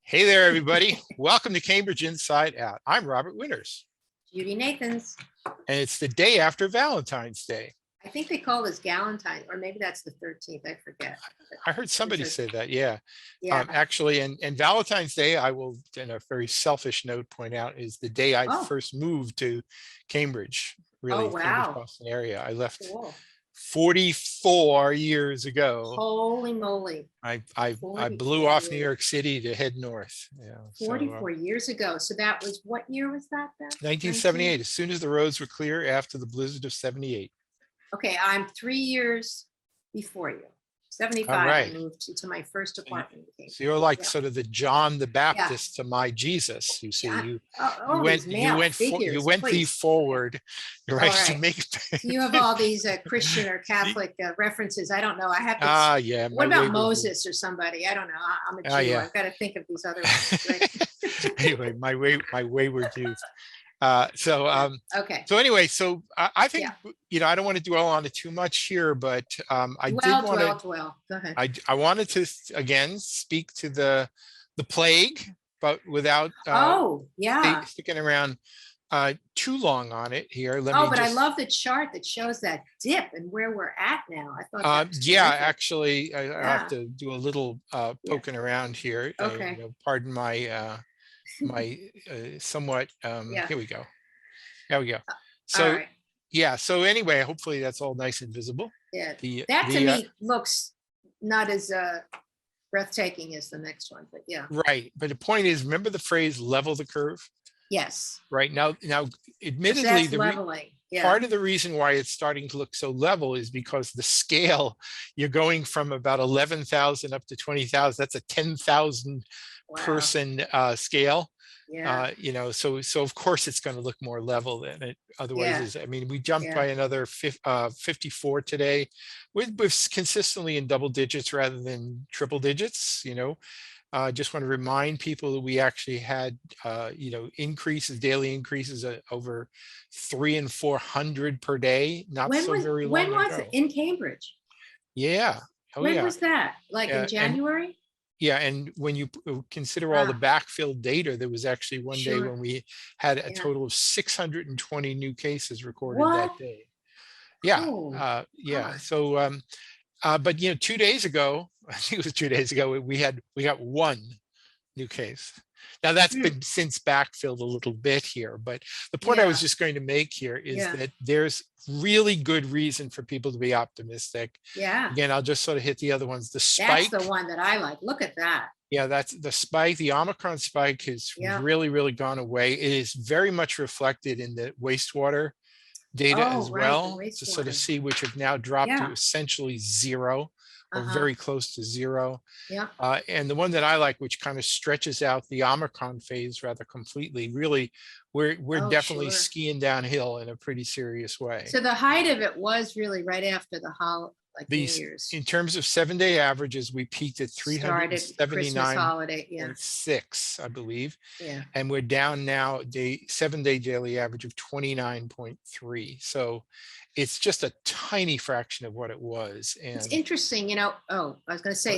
Hey there, everybody. Welcome to Cambridge Inside Out. I'm Robert Winters, Judy Nathans. and it's the day after Valentine's Day. I think they call this Galentine, or maybe that's the 13th. I forget. I heard somebody say that. Yeah. Yeah. Actually, and Valentine's Day, I will, in a very selfish note, point out is the day I Oh. first moved to Cambridge, really, Oh, wow. Cambridge, Boston area. I left Cool. 44 years ago. Holy moly. I 44 blew off New years. York City to head north. Yeah. 44 years ago. So that was, what year was that then? 1978, as soon as the roads were clear after the blizzard of 78. Okay, I'm 3 years before you. 75, All right. I moved to my first apartment. So you're like Yeah. sort of the John the Baptist to my Jesus. You see, Yeah. you these male went figures, thee please. forward. You're right to right. make. You have all these Christian or Catholic references. I don't know. I have to. Yeah. What about Moses or somebody? I don't know. I'm a Jew. Yeah. I've got to think of these other ones. Right? Anyway, my wayward youth. Okay. So anyway, so I think I don't want to dwell on it too much here, but I did want to. Go ahead. I wanted to again speak to the plague, but without sticking around too long on it here. But I love the chart that shows that dip and where we're at now. I thought that was terrific. Actually, I have to do a little poking around here. Okay. Pardon my somewhat here we go. So so anyway, hopefully that's all nice and visible. Yeah, that to me looks not as breathtaking as the next one, but yeah. Right, but the point is, remember the phrase level the curve? Yes. Right, now admittedly leveling. Part of the reason why it's starting to look so level is because the scale, you're going from about 11,000 up to 20,000. That's a 10,000 person scale. Yeah. So of course it's going to look more level than it otherwise is. I mean, we jumped by another 54 today. We're consistently in double digits rather than triple digits. Just want to remind people that we actually had daily increases over 300 and 400 per day. Very long when was ago. it in Cambridge? Yeah. When was that? Like in January? And when you consider all the backfill data, there was actually one day when we had a total of 620 new cases recorded that day. Yeah. Oh, So, but 2 days ago, I think it was 2 days ago, we got one new case. Now that's been since backfilled a little bit here, but the point I was just going to make here is that there's really good reason for people to be optimistic. Yeah. Again, I'll just sort of hit the other ones. The spike. That's the one that I like. Look at that. Yeah, that's the spike. The Omicron spike has really, really gone away. It is very much reflected in the wastewater data as well, to sort of see which have now dropped to essentially zero. Or very close to zero. Yeah. And the one that I like, which kind of stretches out the Omicron phase rather completely, really, we're definitely skiing downhill in a pretty serious way. So the height of it was really right after the New Year's. In terms of 7-day averages, we peaked at 379.6, I believe. Yeah. And we're down now 7-day daily average of 29.3. So it's just a tiny fraction of what it was. And it's interesting, I was going to say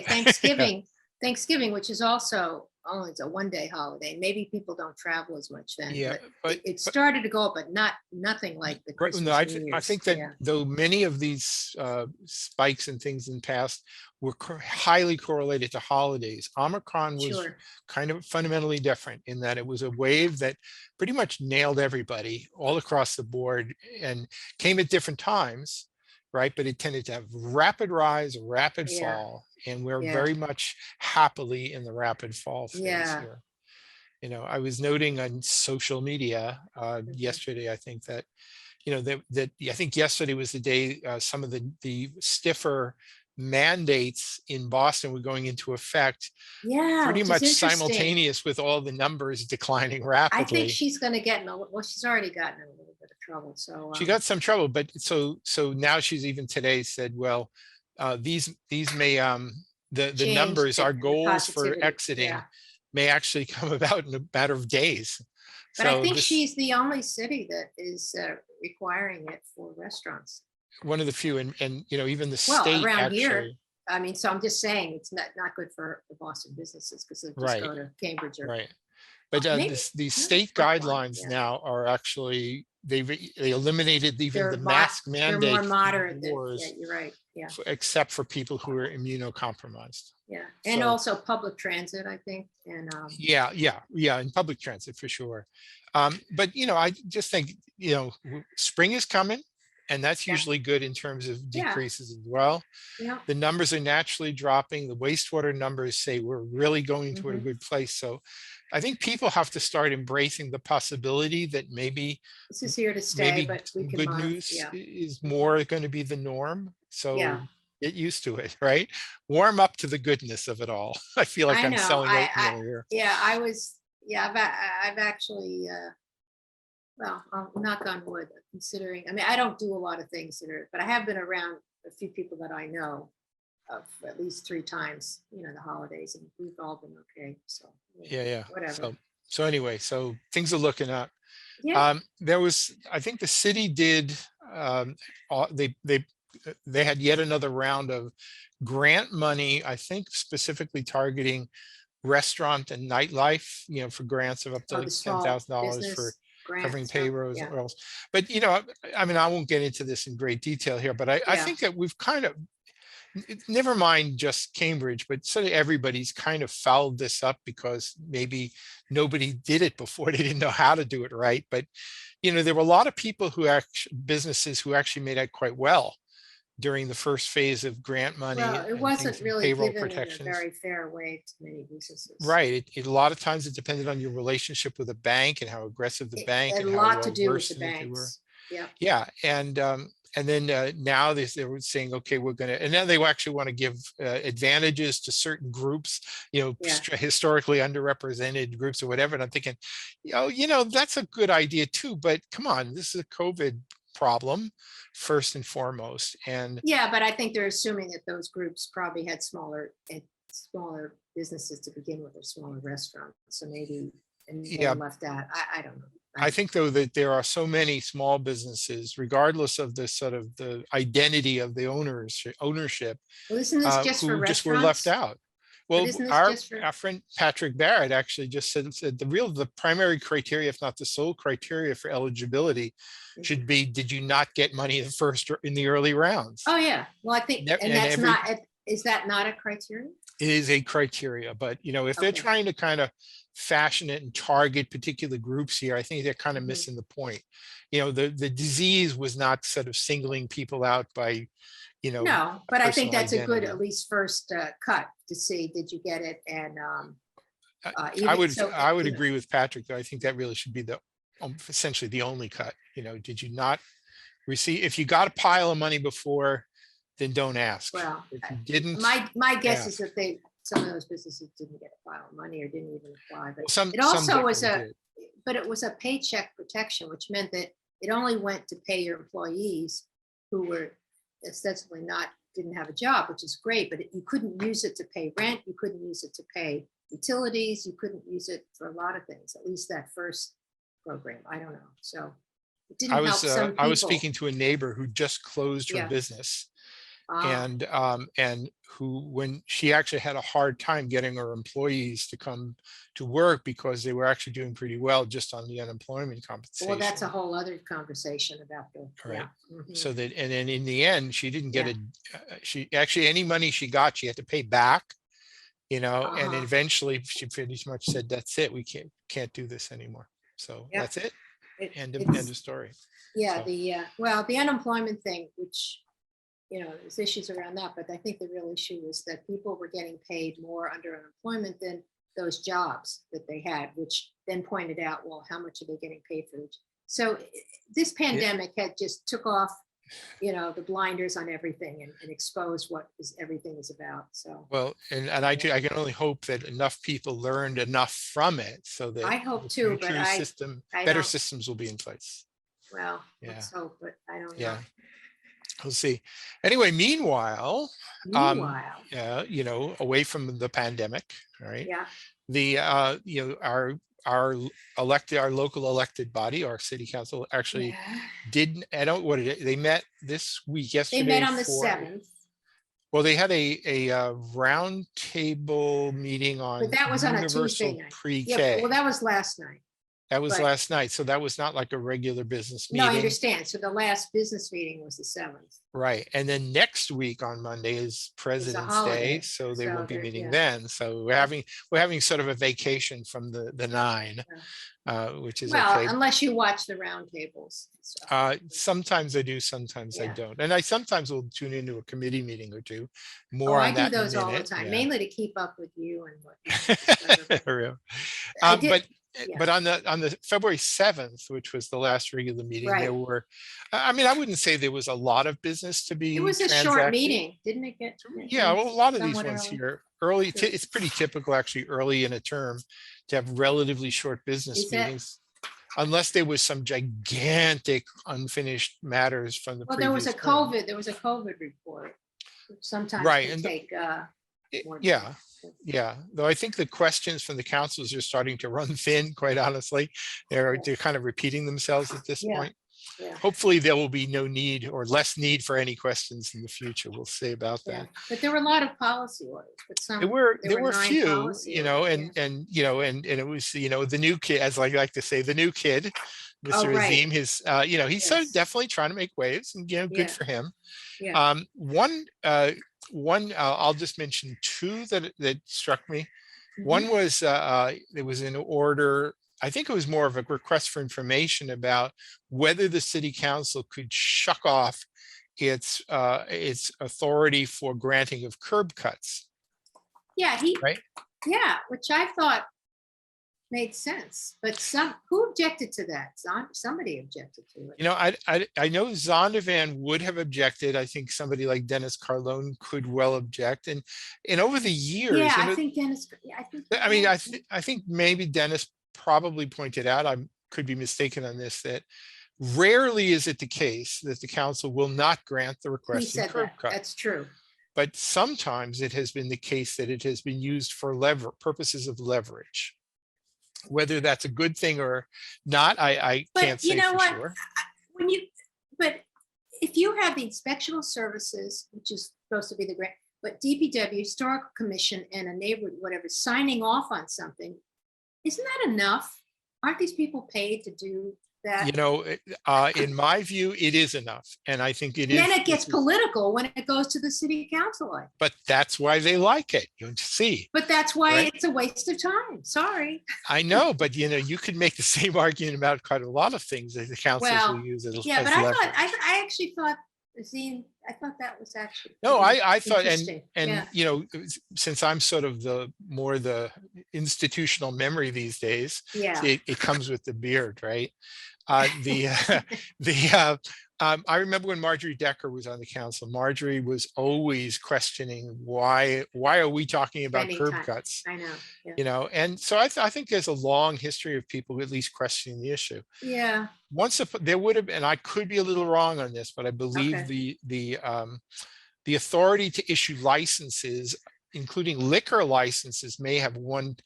Thanksgiving, which is also it's a 1-day holiday. Maybe people don't travel as much then. Yeah, but it started to go up, but nothing like the Christmas. No, I think that though many of these spikes and things in the past were highly correlated to holidays, Omicron was kind of fundamentally different in that it was a wave that pretty much nailed everybody all across the board and came at different times, right? But it tended to have rapid rise, rapid fall. And we're very much happily in the rapid fall phase here. I was noting on social media yesterday, I think that, I think yesterday was the day some of the stiffer mandates in Boston were going into effect. Pretty much simultaneous with all the numbers declining rapidly. I think she's going to get she's already gotten in a little bit of trouble. So she got some trouble, but so now she's even today said, well, these may the numbers, our goals for exiting may actually come about in a matter of days. But I think she's the only city that is requiring it for restaurants. One of the few, and even the state around actually. here. I mean, so I'm just saying it's not good for the Boston businesses because they just Right, go to Cambridge or right. But maybe these maybe state Brookline, guidelines yeah. now are actually, they eliminated even the They're mask they're more mandate moderate than, yeah, indoors, you're right. Yeah, except for people who are immunocompromised. yeah. And So also public transit, I think. And yeah, in public transit for sure. But I just think, spring is coming, and that's yeah, usually good in terms of yeah, decreases as well. yeah. The numbers are naturally dropping. The wastewater numbers say we're really going toward a Mhm. good place. So I think people have to start embracing the possibility that This is here to stay, maybe but we can good modify. news Yeah, is mhm. more going to be the norm. Yeah. So get used to it, right? Warm up to the goodness of it all. I feel like I I'm know. selling oatmeal here. Yeah, I was. Yeah, I've actually. Well, I'll knock on wood. Considering, I mean, I don't do a lot of things that are, but I have been around a few people that I know of at least 3 times. The holidays, and we've all been okay. So Yeah. whatever. So anyway, so things are looking up. Yeah. There was, I think the city did, um, they had yet another round of grant money, I think specifically targeting restaurant and nightlife, for grants of up to Oh, the like small $10,000 for business grant covering stuff. payrolls Yeah. or else. But, I mean, I won't get into this in great detail here, but I Yeah. think that we've kind of, never mind just Cambridge, but sort of everybody's kind of fouled this up because maybe nobody did it before. They didn't know how to do it right. But, there were a lot of people businesses who actually made out quite well during the first phase of grant Well, money it and things wasn't and really payroll given in a protections. very fair way to many businesses. Right. A lot of times it depended on your relationship with a bank and how aggressive the It bank had and a how lot to well do with the versed in it they were. banks. Yeah. Yeah, and then now they were saying, okay, we're gonna, and now they actually want to give advantages to certain groups, Yeah. historically underrepresented groups or whatever. And I'm thinking, that's a good idea too. But come on, this is a COVID problem first and foremost. And Yeah, but I think they're assuming that those groups probably had smaller businesses to begin with, or smaller restaurants. So maybe, and they yeah, were left out. I don't know. I think though that there are so many small businesses, regardless of the sort of the identity of the ownership, Well, isn't this just for who just were left restaurants? out. But Well, isn't this our just for? our friend Patrick Barrett actually just said the primary criteria, if not the sole criteria for eligibility, Mhm. should be, did you not get money in the early rounds? Oh, yeah. Well, I think, and And that's every not, is that not a criteria? it is a criteria, but if they're Okay. trying to kind of fashion it and target particular groups here, I think they're kind of Mhm. missing the point. The disease was not sort of singling people out by, No, a but I think personal that's a good, identity. at least first cut to see, did you get it? And I I even would so, I would agree with Patrick, though. I think that really should be essentially the only cut. Did you not receive? If you got a pile of money before, then don't ask. well, If you didn't, my guess is ask. that some of those businesses didn't get a pile of money or didn't even apply. But Well, some it some also was definitely did. but it was a paycheck protection, which meant that it only went to pay your employees who were ostensibly didn't have a job, which is great, but you couldn't use it to pay rent, you couldn't use it to pay utilities, you couldn't use it for a lot of things, at least that first program. I don't know. So it I didn't help was some I was people. speaking to a neighbor who just closed her Yeah. business, Ah, and who, when she actually had a hard time getting her employees to come to work because they were actually doing pretty well just on the unemployment well, that's a compensation. whole other conversation about the, All yeah. right. Mhm. So that, and then in the end, she didn't get Yeah. she actually, any money she got, she had to pay back, and Uh-huh. eventually she pretty much said, that's it. We can't do this anymore. So Yeah. that's it. End It's, of story. yeah, So, well, the unemployment thing, which, there's issues around that, but I think the real issue is that people were getting paid more under unemployment than those jobs that they had, which then pointed out, well, how much are they getting paid for each? So this yeah, pandemic had just took off, the blinders on everything and exposed what everything is about. So well, and yeah. I can only hope that enough people learned enough from it so that I hope the too, but I better don't, systems will be in place. well, Yeah. let's hope, but I don't know. Yeah. We'll see. Anyway, meanwhile, Meanwhile, away from the pandemic, all right, yeah, the our our local elected body, our city council, actually yeah. didn't, I don't, what did it, they met this week, They met yesterday, on the for 7th. Well, they had a round table meeting But on that was on a Tuesday universal night. Yeah, pre-K. well, that was last night. That was but- last night. So that was not like a regular business No, I meeting. understand. So the last business meeting was the 7th. Right. And then next week on Monday is President's holiday, Day. So they so won't be they're- meeting yeah. then. So we're having sort of a vacation from the 9, which is Well, okay. unless you watch the roundtables. Sometimes I do, sometimes I Yeah. don't. And I sometimes will tune into a committee meeting or two. Oh, More I on do that in a those all the minute. time, Yeah. mainly to keep up with you and what. you discover. Real. I did- But on the February 7th, which was the last regular meeting, there Right. were, I mean, I wouldn't say there was a lot of business to be It was a short transacted. meeting, didn't it get? Yeah, well, a lot of these somewhat ones early? here early, Sure. it's pretty typical actually early in a term to have relatively short business Is that- meetings. Unless there was some gigantic unfinished matters from the Well, there was previous a term. COVID, there was a COVID report. which Sometimes Right, can and take. More Yeah, time. yeah. Though I think the questions from the councils are starting to run thin, quite honestly. They're kind of repeating themselves at this Yeah. point. Yeah. Hopefully there will be no need or less need for any questions in the future. We'll see about Yeah, that. but there were a lot of policy orders, but some. There were 9 few, policy you know, orders, and it was, the new kid, as I like to say, the new kid, Oh, Mr. right. Azim, he's sort of Yes. definitely trying to make waves and, Yeah. good for him. Yeah. One, I'll just mention two that struck me. Mhm. One was, there was an order, I think it was more of a request for information about whether the city council could shuck off its authority for granting of curb cuts. Yeah, Right. Yeah, which I thought made sense, but who objected to that? Somebody objected to it. I know Zondervan would have objected. I think somebody like Dennis Carlone could well object. And over the years, Yeah, I think Dennis. Yeah, I think. I mean, I think maybe Dennis probably pointed out, I could be mistaken on this, that rarely is it the case that the council will not grant the He requested said curb that. cut. That's true. But sometimes it has been the case that it has been used for purposes of leverage. Whether that's a good thing or not, I But can't say you know for what? sure. But if you have the inspectional services, which is supposed to be the grant, but DPW, Historical Commission, and a neighborhood, whatever, signing off on something, isn't that enough? Aren't these people paid to do that? In my view, it is enough. And I think it is. Then it gets political when it goes to the city council. But that's why they like it. You see. But that's why Right? it's a waste of time. Sorry. I know, but you could make the same argument about quite a lot of things that the councils Well, will use as Yeah, but leverage. I actually thought, I thought that was actually. No, pretty I thought, interesting. and Yeah. since I'm sort of the institutional memory these days, Yeah. it comes with the beard, right? I remember when Marjorie Decker was on the council, Marjorie was always questioning why are we talking about Spending curb time. cuts? I know. Yeah. And so I think there's a long history of people at least questioning the issue. Yeah. There would have, and I could be a little wrong on this, but I believe Okay. the authority to issue licenses, including liquor licenses, may have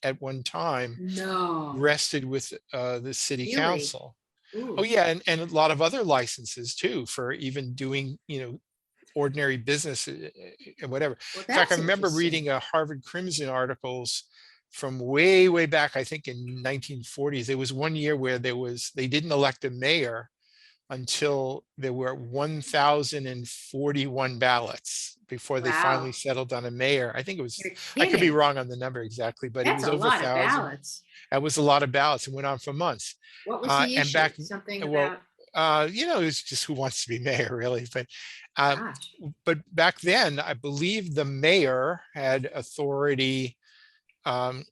at one time No. rested with the city Really? council. Ooh. Oh yeah, and a lot of other licenses too, for even doing ordinary business and whatever. Well, In fact, I that's remember interesting. reading a Harvard Crimson articles from way back, I think in 1940s. There was one year where they didn't elect a mayor until there were 1,041 ballots before they finally Wow. settled on a mayor. I think it was, You're I could be kidding. wrong on the number exactly, but That's it was a over lot of 1,000. ballots. That was a lot of ballots and went on for months. What was the and issue? back- Something well, about. It's just who wants to be mayor, really. Gosh. But back then, I believe the mayor had authority, and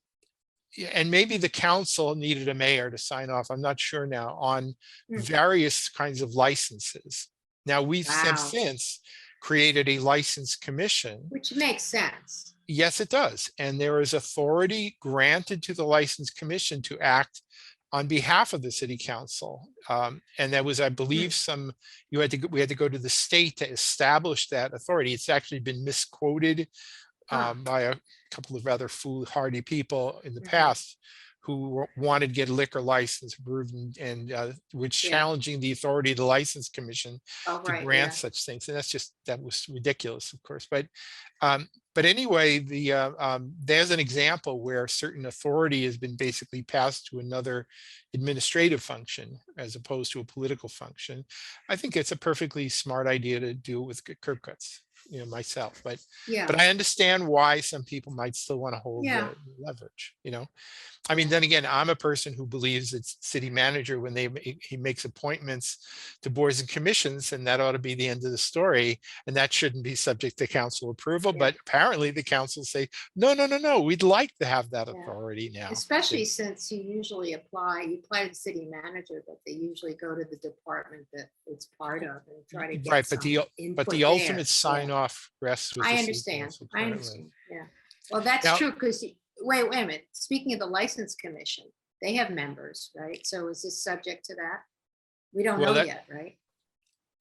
maybe the council needed a mayor to sign off, I'm not sure now, on Hmm. various kinds of licenses. Now, we've Wow. since created a license commission. Which makes sense. Yes, it does. And there is authority granted to the license commission to act on behalf of the city council. And that was, I believe, we had to go to the state to establish that authority. It's actually been misquoted by a couple of rather foolhardy people in the past who wanted to get a liquor license approved and were challenging the authority of the License Commission Oh, to right, grant yeah. such things. And that was ridiculous, of course. But anyway, there's an example where certain authority has been basically passed to another administrative function as opposed to a political function. I think it's a perfectly smart idea to do it with curb cuts, myself. But Yeah, I understand why some people might still want to hold yeah, the leverage. I mean, then again, I'm a person who believes it's city manager when he makes appointments to boards and commissions, and that ought to be the end of the story, and that shouldn't be subject to council approval. yeah, But apparently, the council say, no, no, no, no, we'd like to have that yeah. authority now. Especially since you apply to the city manager, but they usually go to the department that it's part of and try to get Right, some but the input ultimate there. sign off rests with I the city understand. council I currently. understand. Yeah. Well, that's Now, true because wait a minute. Speaking of the license commission, they have members, right? So is this subject to that? We don't well, know that yet, right?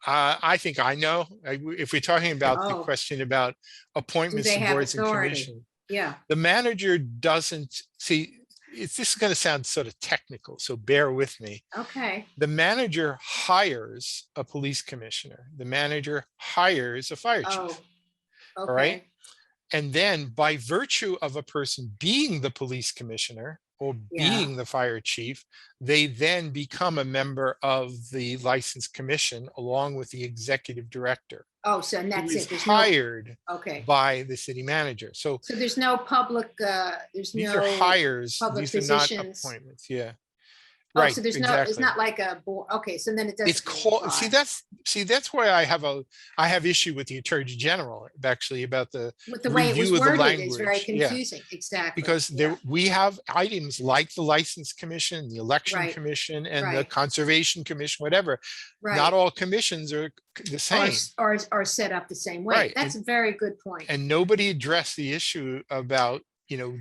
I think I know. If we're talking about the Oh, question about do appointments they to have boards and authority? commissions, Yeah. the manager doesn't see. This is going to sound sort of technical, so bear with me. Okay. The manager hires a police commissioner. The manager hires a fire chief. Oh, All right. okay. And then by virtue of a person being the police commissioner or Yeah. being the fire chief, they then become a member of the license commission along with the executive director, Oh, so and who that's is it. There's no, hired okay. by the city manager. So So there's no public, there's these are no hires, public these are not positions. appointments. Yeah. Oh, Right, so there's no, it's exactly. not like a board. Okay, so then it It's doesn't really called, see, apply. that's why I have issue with the Attorney General actually about the With the way it was review of the worded is very language. Yeah. confusing. Exactly. Because Yeah. we have items like the License Commission, the Election Right. Commission, and the Right. Conservation Commission, whatever. Not Right. all commissions are the same, Or set up the same way. right? That's a very good point. And nobody addressed the issue about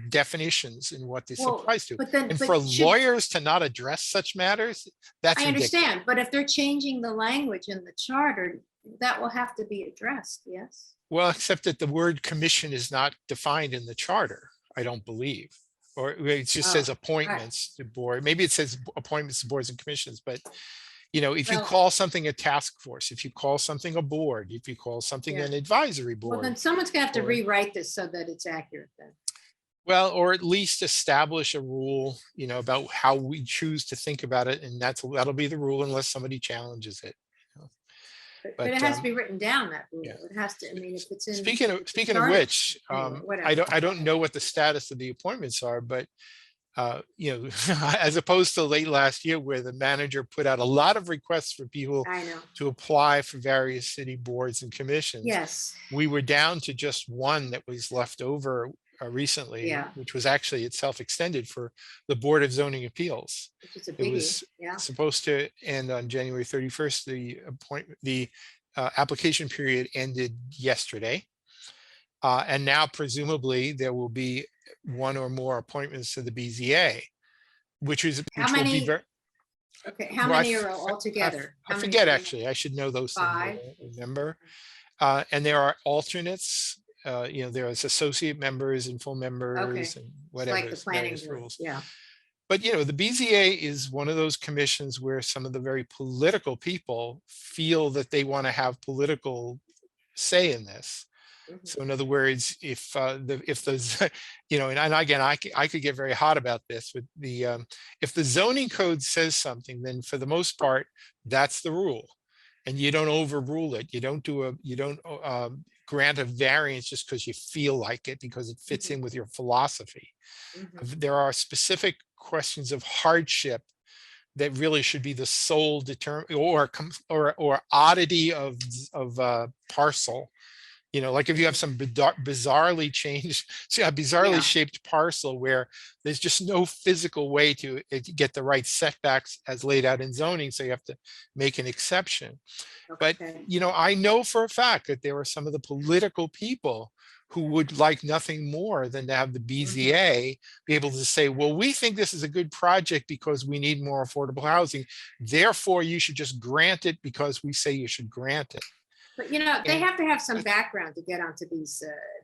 definitions and what this Well, applies to. but then, And for but should, lawyers to not address such matters, that's I ridiculous. understand, but if they're changing the language in the charter, that will have to be addressed, yes? Well, except that the word commission is not defined in the charter, I don't believe. Or it just Oh, says right. appointments to board. Maybe it says appointments to boards and commissions, but if you Well, call something a task force, if you call something a board, if you call something Yeah. an advisory well, then board, someone's gonna have to or- rewrite this so that it's accurate then. well, or at least establish a rule, about how we choose to think about it, and that'll be the rule unless somebody challenges it. But it has to um, be written down, that rule. yeah. It has to, I mean, if it's in. Speaking the of charter- which, anyway, whatever. I don't know what the status of the appointments are, but as opposed to late last year where the manager put out a lot of requests for people I know. to apply for various city boards and commissions. Yes, We were down to just one that was left over recently, Yeah. which was actually itself extended for the Board of Zoning Appeals. which is a It biggie. was Yeah. supposed to end on January 31st. The application period ended yesterday. And now presumably there will be one or more appointments to the BZA, which will be many- very. Okay, how Well, many are altogether? I How many forget do you- actually. I should know those things. I 5? don't remember. And there are alternates. There is associate members and full members and It's whatever. like the planning various board. rules. Yeah. But the BZA is one of those commissions where some of the very political people feel that they want to have political say in this. Mhm. So in other words, if those, and again, I could get very hot about this, but if the zoning code says something, then for the most part, that's the rule. And you don't overrule it. You don't grant a variance just because you feel like it, because it fits Mhm. in with your philosophy. Mhm. There are specific questions of hardship that really should be the sole or oddity of parcel. Like if you have some bizarrely Yeah. shaped parcel where there's just no physical way to get the right setbacks as laid out in zoning, so you have to make an exception. But Okay. I know for a fact that there are some of the political people who would like nothing more than to have the BZA be able to say, well, we think this is a good project because we need more affordable housing. Therefore, you should just grant it because we say you should grant it. But they And- have to have some background to get onto these,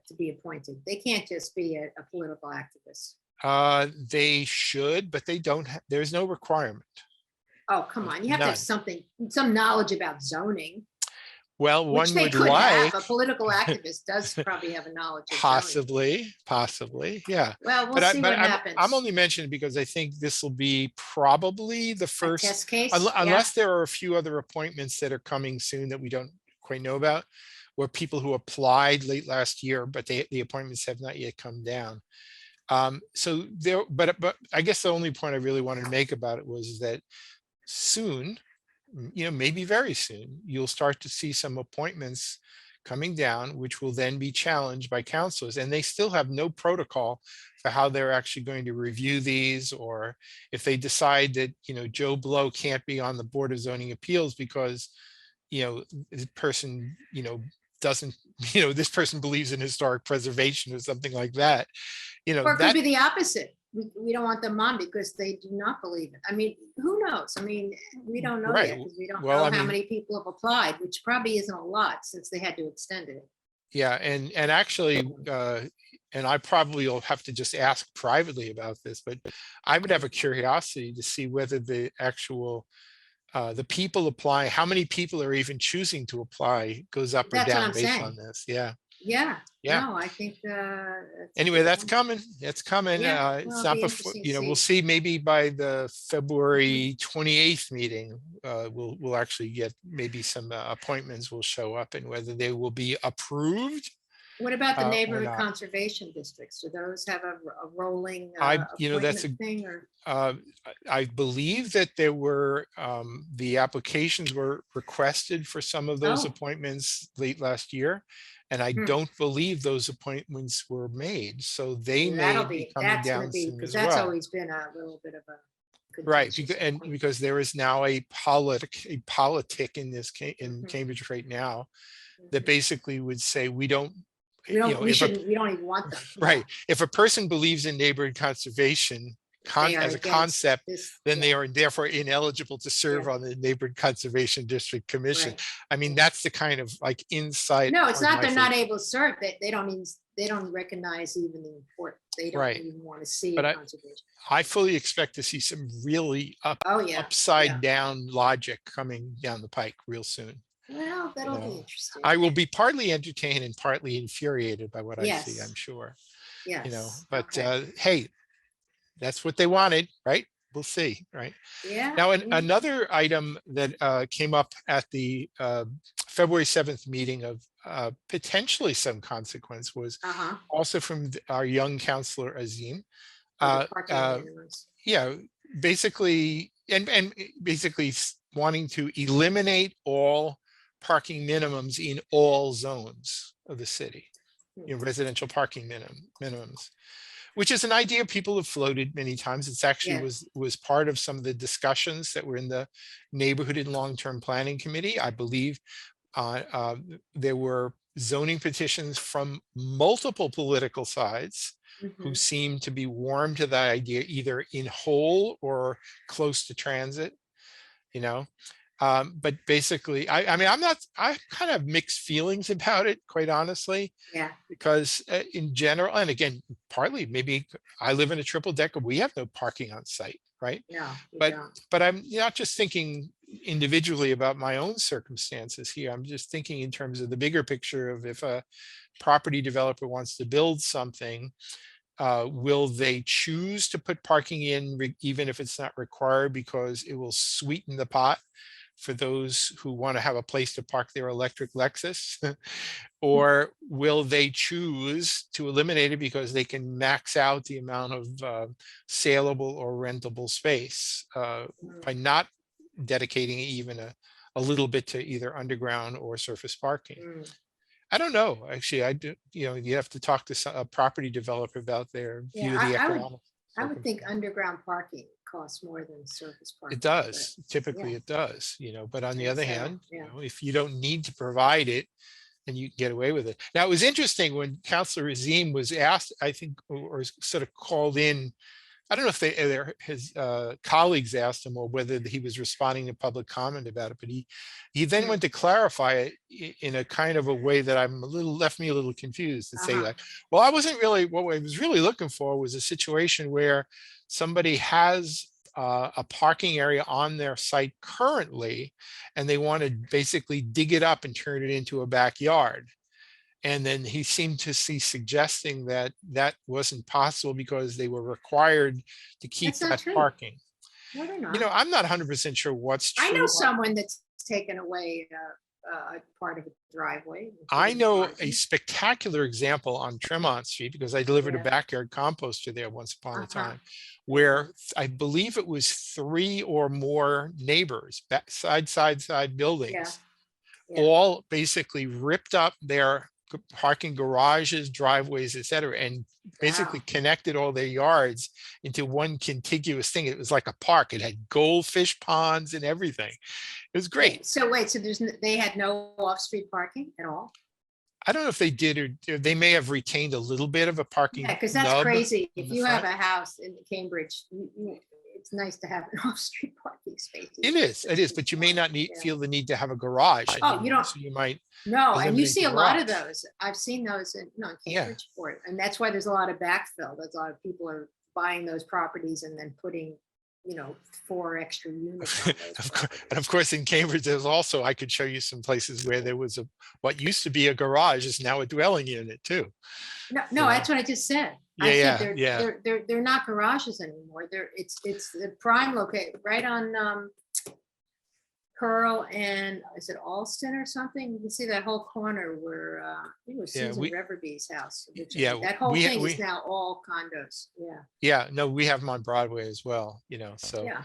to be appointed. They can't just be a political activist. They should, but they don't, there's no requirement. Oh, come on, you have to have None. some knowledge about zoning, Well, which one they would could have. like, A political activist does probably have a knowledge of zoning. possibly, yeah. Well, we'll But see what I'm happens. only mentioning because I think this will be probably the A first, test case, yeah. unless there are a few other appointments that are coming soon that we don't quite know about, where people who applied late last year, but the appointments have not yet come down. So there, but I guess the only point I really wanted to make about it was that soon, maybe very soon, you'll start to see some appointments coming down, which will then be challenged by counselors. And they still have no protocol for how they're actually going to review these, or if they decide that, Joe Blow can't be on the Board of Zoning Appeals because, this person, doesn't, this person believes in historic preservation or something like that. Or it could That, be the opposite. We don't want them on because they do not believe it. I mean, who knows? I mean, we don't know right. yet because we don't Well, know I how mean, many people have applied, which probably isn't a lot since they had to extend it. yeah, and actually, and I probably will have to just ask privately about this, but I would have a curiosity to see whether the actual the people apply, how many people are even choosing to apply goes up or That's what down I'm based on saying. this. Yeah. Yeah, Yeah. no, I think that's a Anyway, good that's point. coming. It's coming. Yeah, It's well, it'll not be before, interesting to we'll see. see maybe by the February 28th meeting, we'll actually get maybe some appointments will show up and whether they will be approved What about the or neighborhood not. conservation districts? Do those have a rolling That's appointment thing or? uh, I believe that there were, the applications were requested for some of those Oh, appointments late last year. And I hmm, don't believe those appointments were made, so they may that'll be be, coming that's gonna down be, soon because as that's well. always been a little bit of a Right, contentious and point. because there is now a politic in this in Mhm, Cambridge right now that mhm. basically would say we don't, We if a shouldn't, we don't even want them. Yeah, right, if a person believes in neighborhood conservation they are as a against concept, this. then they Yeah, are therefore ineligible to yeah, serve on the neighborhood conservation district commission. right. I mean, Yeah. that's the kind of like insight, No, it's pardon not my they're not French. able to serve. They don't even, they don't recognize even the importance. They don't Right, even want to see a but conservation. I fully expect to see some really Oh, yeah, yeah. upside down logic coming down the pike real soon. Well, You that'll be know, interesting. I will be partly entertained and partly infuriated by what I see, I'm Yes, sure, yes. but Okay. hey, that's what they wanted, right? We'll see, right? Yeah, Now, yeah. another item that came up at the February 7th meeting of potentially some consequence was Uh-huh. also from our young counselor Azim. For the Uh, parking uh, minimums. yeah, basically, and basically wanting to eliminate all parking minimums in all zones of the city, Hmm. residential parking minimums, which is an idea people have floated many times. It's actually Yes. was part of some of the discussions that were in the neighborhood and long-term planning committee. I believe there were zoning petitions from multiple political sides who Mhm. seemed to be warm to the idea, either in whole or close to transit, you know. But basically, I mean, I kind of have mixed feelings about it, quite honestly, Yeah. because in general, and again, partly maybe I live in a triple decker, we have no parking on site, right? No, you But don't. I'm not just thinking individually about my own circumstances here. I'm just thinking in terms of the bigger picture of if a property developer wants to build something, will they choose to put parking in even if it's not required because it will sweeten the pot for those who want to have a place to park their electric Lexus? Or will they choose to eliminate it because they can max out the amount of saleable or rentable space by Mm, not dedicating even a little bit to either underground or surface parking? mm. I don't know. Actually, I do, you have to talk to a property developer about their Yeah, view of the economic I would think circumstance. underground parking costs more than surface It parking, but does, typically yeah, it does, but on the and other so, hand, yeah. if you don't need to provide it, then you can get away with it. Now, it was interesting when Councillor Azim was asked, I think, or sort of called in I don't know if his colleagues asked him or whether he was responding to public comment about it, but he then went to clarify it in a kind of a way that left me a little confused, to say like, well, I wasn't really, what I was really looking for was a situation where somebody has a parking area on their site currently, and they want to basically dig it up and turn it into a backyard. And then he seemed to see suggesting that that wasn't possible because they were required to keep That's not that true. parking. No, they're not. You know, I'm not 100% sure what's true. I know someone that's taken away part of a driveway. I know a spectacular example on Tremont Street, because I delivered a Yeah. backyard composter there once upon a time, where I believe it was 3 or more neighbors, side buildings, Yeah. all basically ripped up their parking garages, driveways, etc., and basically connected all their yards into one contiguous thing. It was like a park. It had goldfish ponds and everything. It was great. So wait, so they had no off-street parking at all? I don't know if they did, or they may have retained a little bit of a parking. Yeah, because that's nub crazy. in If the you front. have a house in Cambridge, it's nice to have an off-street parking space. It is, but you may not feel the need to have a garage. Oh, you don't. So you might. No, and you see a lot of garage. those. I've seen those in Yeah. Cambridge, and that's why there's a lot of backfill. There's a lot of people are buying those properties and then putting, 4 extra units on those properties. And of course, in Cambridge, there's also, I could show you some places where there was what used to be a garage is now a dwelling unit too. No, that's what I just said. Yeah, They're not garages anymore. It's the prime location right on Pearl and is it Alston or something? You can see that whole corner where I think it was Susan Reverby's house. That whole thing is now all condos. Yeah, no, we have them on Broadway as well, so. Yeah.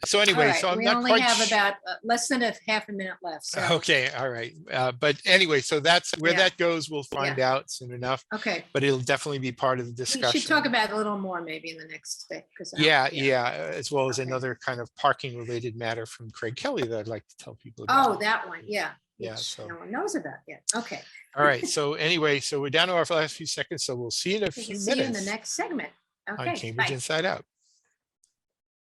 So anyway, right. so I'm we not only quite have about less than a half a minute left. So. Okay, all right. But anyway, so that's where that goes. We'll find out soon enough. Okay. But it'll definitely be part of the discussion. We should talk about it a little more maybe in the next day. As well as another kind of parking related matter from Craig Kelly that I'd like to tell people about. Oh, that one. Yeah. Yeah. So no one knows about yet. Okay. All right. So anyway, so we're down to our last few seconds. So we'll see you in a few minutes. See you in the next segment. Okay. On Cambridge Inside Out.